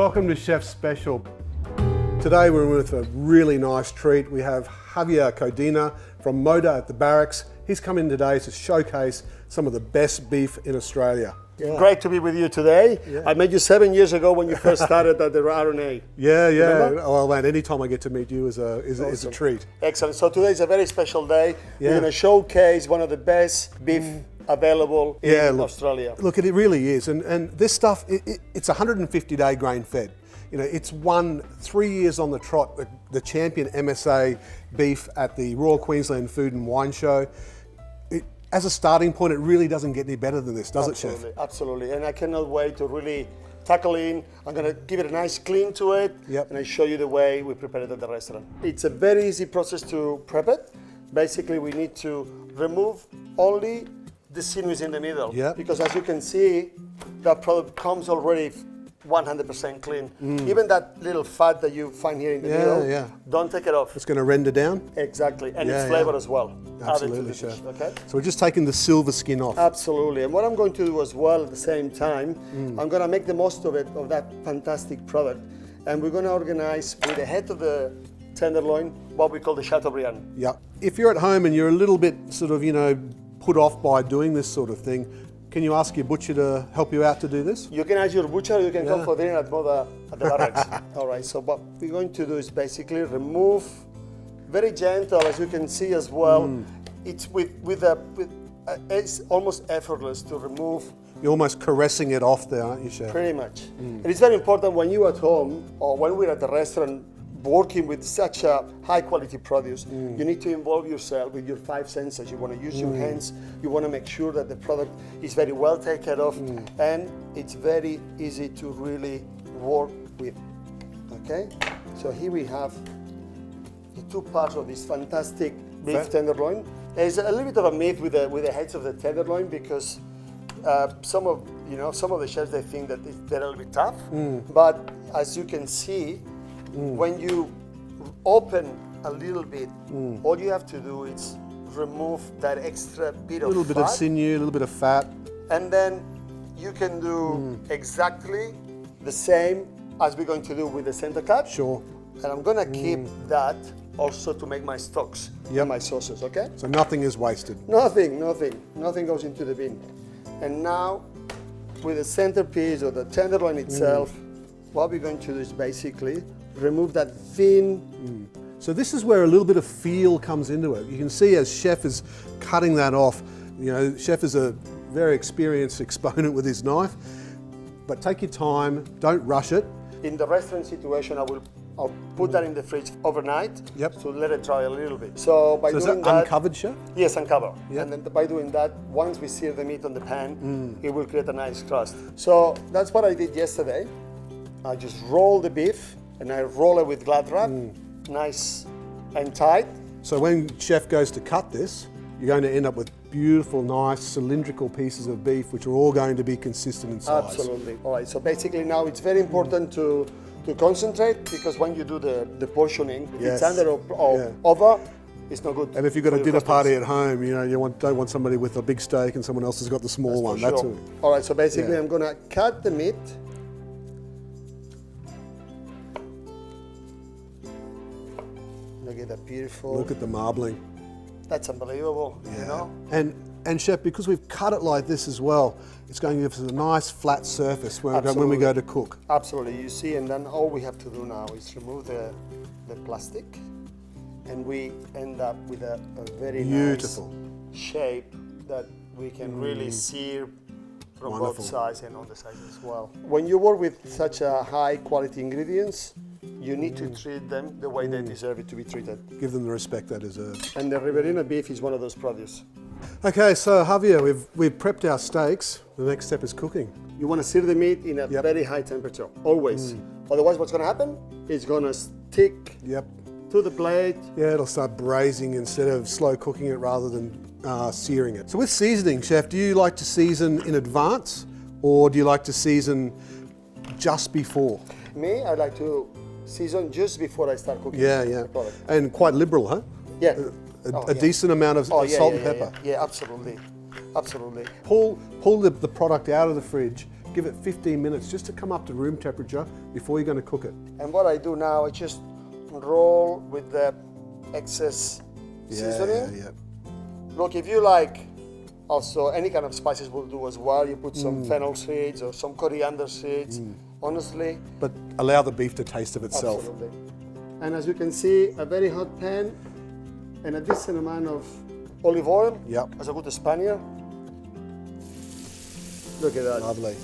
welcome to Chef's Special. Today we're with a really nice treat. We have Javier Codina from Moda at the Barracks. He's come in today to showcase some of the best beef in Australia. Yeah. Great to be with you today. Yeah. I met you 7 years ago when you first started at the RNA. Yeah. Remember? Oh man, anytime I get to meet you is a treat. Excellent. So today is a very special day. We're going to showcase one of the best beef available in Australia. Look, it really is. And this stuff, it's 150-day grain fed. You know, it's won 3 years on the trot, the Champion MSA beef at the Royal Queensland Food and Wine Show. As a starting point, it really doesn't get any better than this, does it, Chef? Absolutely. And I cannot wait to really tackle in. I'm going to give it a nice clean to it, and I show you the way we prepare it at the restaurant. It's a very easy process to prep it. Basically, we need to remove only the sinews in the middle, because as you can see, that product comes already 100% clean. Even that little fat that you find here in the middle, don't take it off. It's going to render down? Exactly, and it's flavor as well. Absolutely, Chef. Okay? So we're just taking the silver skin off. Absolutely, and what I'm going to do as well at the same time, I'm going to make the most of it, of that fantastic product, and we're going to organize with the head of the tenderloin what we call the Chateaubriand. Yeah. If you're at home and you're a little bit sort of, put off by doing this sort of thing, can you ask your butcher to help you out to do this? You can ask your butcher, you can come for dinner at Moda at the Barracks. All right, so what we're going to do is basically remove, very gentle, as you can see as well. It's it's almost effortless to remove. You're almost caressing it off there, aren't you, Chef? Pretty much. And it's very important when you're at home or when we're at the restaurant working with such a high quality produce, you need to involve yourself with your five senses. You want to use your hands, you want to make sure that the product is very well taken care of, and it's very easy to really work with. Okay, so here we have the two parts of this fantastic beef tenderloin. There's a little bit of a myth with the heads of the tenderloin, because some of the chefs, they think that they're a little bit tough, but as you can see, when you open a little bit, all you have to do is remove that extra bit of fat. A little bit of sinew, a little bit of fat. And then you can do exactly the same as we're going to do with the center cut. Sure. And I'm going to keep that also to make my stocks and my sauces, okay? So nothing is wasted. Nothing goes into the bin. And now, with the centerpiece or the tenderloin itself, what we're going to do is basically remove that thin. So this is where a little bit of feel comes into it. You can see as Chef is cutting that off, Chef is a very experienced exponent with his knife, but take your time, don't rush it. In the restaurant situation, I'll put that in the fridge overnight to let it dry a little bit. So by doing that, uncovered, Chef? Yes, uncovered. And then by doing that, once we sear the meat on the pan, it will create a nice crust. So that's what I did yesterday. I just roll the beef, and I roll it with glad wrap, nice and tight. So when Chef goes to cut this, you're going to end up with beautiful, nice, cylindrical pieces of beef, which are all going to be consistent in size. Absolutely. All right, so basically now it's very important to concentrate, because when you do the portioning, if it's under or over, it's not good. And if you've got a dinner party at home, you don't want somebody with a big steak and someone else has got the small one. That's sure. All right, so basically I'm going to cut the meat. Look at that beautiful. Look at the marbling. That's unbelievable, And Chef, because we've cut it like this as well, it's going to give us a nice flat surface when we go to cook. Absolutely, you see, and then all we have to do now is remove the plastic, and we end up with a very beautiful nice shape that we can really sear from both sides and on the sides as well. When you work with such a high quality ingredients, you need to treat them the way they deserve it to be treated. Give them the respect they deserve. And the Riverina beef is one of those produce. Okay, so Javier, we've prepped our steaks. The next step is cooking. You want to sear the meat in a very high temperature, always. Otherwise, what's going to happen? It's going to stick to the plate. Yeah, it'll start braising instead of slow cooking it rather than searing it. So with seasoning, Chef, do you like to season in advance, or do you like to season just before? Me, I like to season just before I start cooking. Yeah. And quite liberal, huh? Yeah. A decent amount of salt and pepper. Yeah, absolutely. Absolutely. Pull the product out of the fridge, give it 15 minutes just to come up to room temperature before you're going to cook it. And what I do now, I just roll with the excess seasoning. Yeah. Look, if you like, also any kind of spices will do as well. You put some fennel seeds or some coriander seeds, honestly. But allow the beef to taste of itself. Absolutely. And as you can see, a very hot pan and a decent amount of olive oil. Yep. As a good Spaniard. Look at that. Lovely.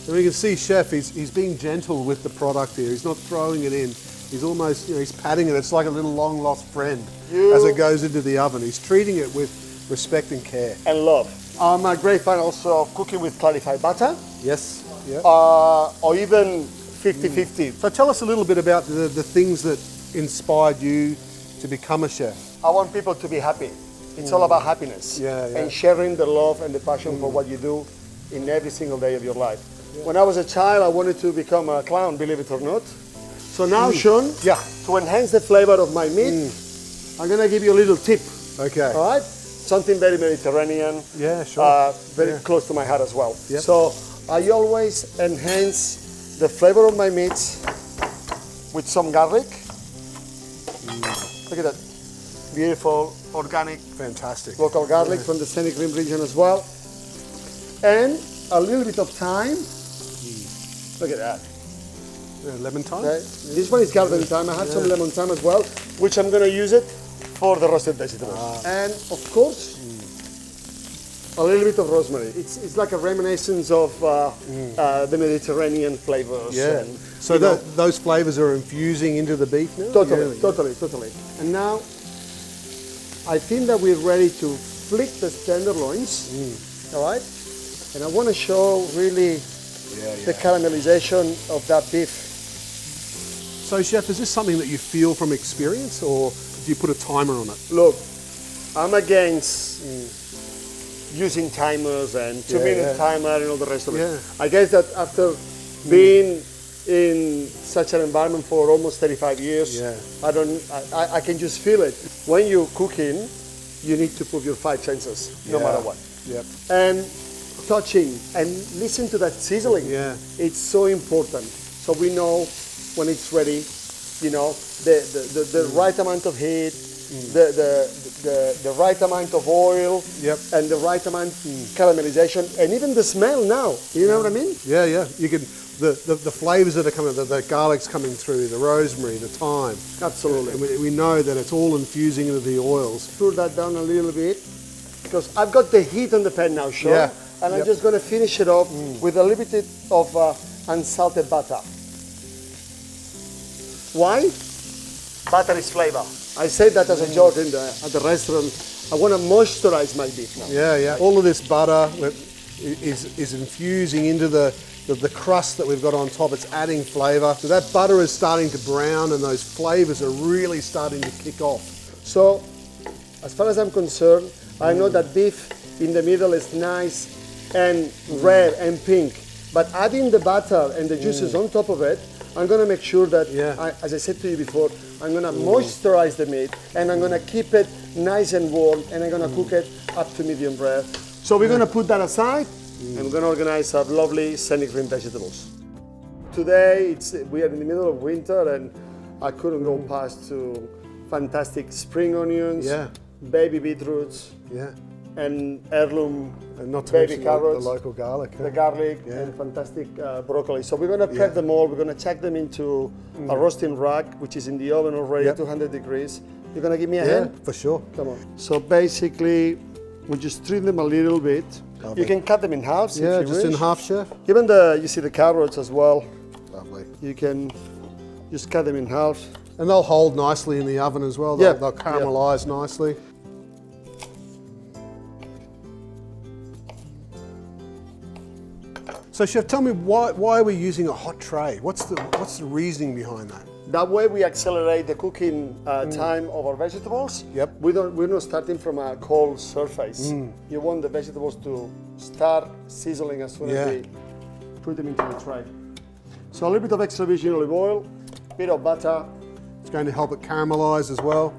And we can see Chef, he's being gentle with the product here. He's not throwing it in. He's almost, he's patting it. It's like a little long lost friend as it goes into the oven. He's treating it with respect and care. And love. I'm a great fan also of cooking with clarified butter. Yes. Yeah. Or even 50-50. So tell us a little bit about the things that inspired you to become a chef. I want people to be happy. It's all about happiness. And sharing the love and the passion for what you do in every single day of your life. When I was a child, I wanted to become a clown, believe it or not. So now, Sean, to enhance the flavor of my meat, I'm gonna give you a little tip. Okay. All right? Something very Mediterranean. Yeah, sure. Very close to my heart as well. Yep. So I always enhance the flavor of my meats with some garlic. Look at that. Beautiful, organic, fantastic local garlic from the Scenic Rim region as well. And a little bit of thyme. Look at that. Lemon thyme? Okay. This one is garden thyme. I have some lemon thyme as well, which I'm going to use it for the roasted vegetables. And of course, a little bit of rosemary. It's like a reminiscence of the Mediterranean flavors. Yeah. And, so those flavors are infusing into the beef now? Totally. And now, I think that we're ready to flick the tenderloins. All right? And I want to show really the caramelization of that beef. So Chef, is this something that you feel from experience or do you put a timer on it? Look, I'm against using timers and 2-minute timer and all the rest of it. I guess that after being in such an environment for almost 35 years, I can just feel it. When you're cooking, you need to put your 5 senses, no matter what. And touching and listen to that sizzling. It's so important. So we know when it's ready, you know, the right amount of heat, the right amount of oil, and the right amount caramelization, and even the smell now. You know what I mean? Yeah. You can the flavors that are coming, the garlic's coming through, the rosemary, the thyme. Absolutely. And we know that it's all infusing into the oils. Pour that down a little bit because I've got the heat on the pan now, Sean. And I'm just going to finish it off with a little bit of unsalted butter. Why? Butter is flavor. I said that as a joke at the restaurant. I want to moisturize my beef now. Yeah. All of this butter is infusing into the crust that we've got on top. It's adding flavor. So that butter is starting to brown and those flavors are really starting to kick off. So, as far as I'm concerned, I know that beef in the middle is nice and red and pink. But adding the butter and the juices on top of it, I'm going to make sure that, as I said to you before, I'm going to moisturize the meat and I'm going to keep it nice and warm and I'm going to cook it up to medium rare. So we're going to put that aside and we're going to organize our lovely Scenic Rim vegetables. Today, we are in the middle of winter and I couldn't go past to fantastic spring onions, baby beetroots, and heirloom and not to baby carrots, the local garlic, the garlic, and fantastic broccoli. So we're going to prep them all. We're going to check them into a roasting rack, which is in the oven already at 200 degrees. You're going to give me a hand? For sure. Come on. So basically, we just trim them a little bit. Lovely. You can cut them in half. If you just wish. In half, Chef. Even you see the carrots as well. Lovely. You can just cut them in half. And they'll hold nicely in the oven as well. They'll caramelize nicely. So Chef, tell me why are we using a hot tray? What's the reasoning behind that? That way we accelerate the cooking time of our vegetables. We're not starting from a cold surface. You want the vegetables to start sizzling as soon as we put them into the tray. So a little bit of extra virgin olive oil, a bit of butter. It's going to help it caramelize as well.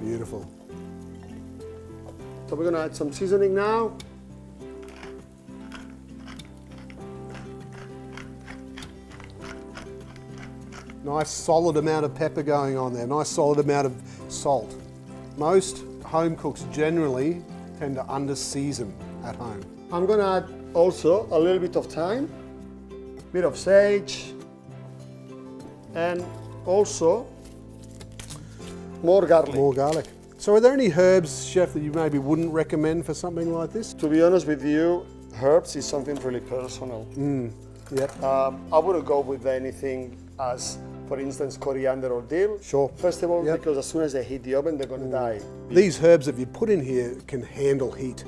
Beautiful. So we're gonna add some seasoning now. Nice solid amount of pepper going on there, nice solid amount of salt. Most home cooks generally tend to under-season at home. I'm gonna add also a little bit of thyme, bit of sage, and also more garlic. More garlic. So are there any herbs, Chef, that you maybe wouldn't recommend for something like this? To be honest with you, herbs is something really personal. Yep. I wouldn't go with anything as, for instance, coriander or dill. Sure. First of all, Yep. because as soon as they hit the oven, they're gonna die. These herbs that you put in here can handle heat.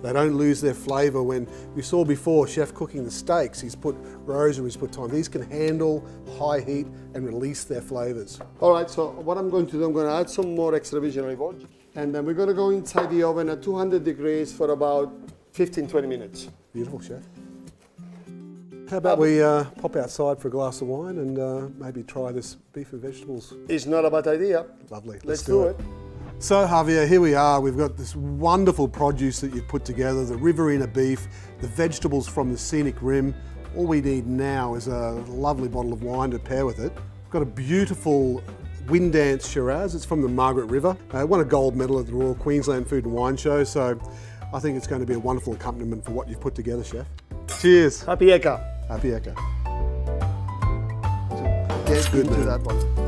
They don't lose their flavour. When we saw before Chef cooking the steaks, he's put rosemary, he's put thyme. These can handle high heat and release their flavours. All right, so what I'm going to do, I'm gonna add some more extra virgin olive oil. And then we're gonna go inside the oven at 200 degrees for about 15-20 minutes. Beautiful, Chef. How about we pop outside for a glass of wine and maybe try this beef and vegetables? It's not a bad idea. Lovely. Let's do it. So Javier, here we are. We've got this wonderful produce that you've put together, the Riverina beef, the vegetables from the Scenic Rim. All we need now is a lovely bottle of wine to pair with it. We've got a beautiful Wind Dance Shiraz. It's from the Margaret River. It won a gold medal at the Royal Queensland Food and Wine Show, so I think it's going to be a wonderful accompaniment for what you've put together, Chef. Cheers. Happy Eka. Happy Eka. Get good, into man. that one.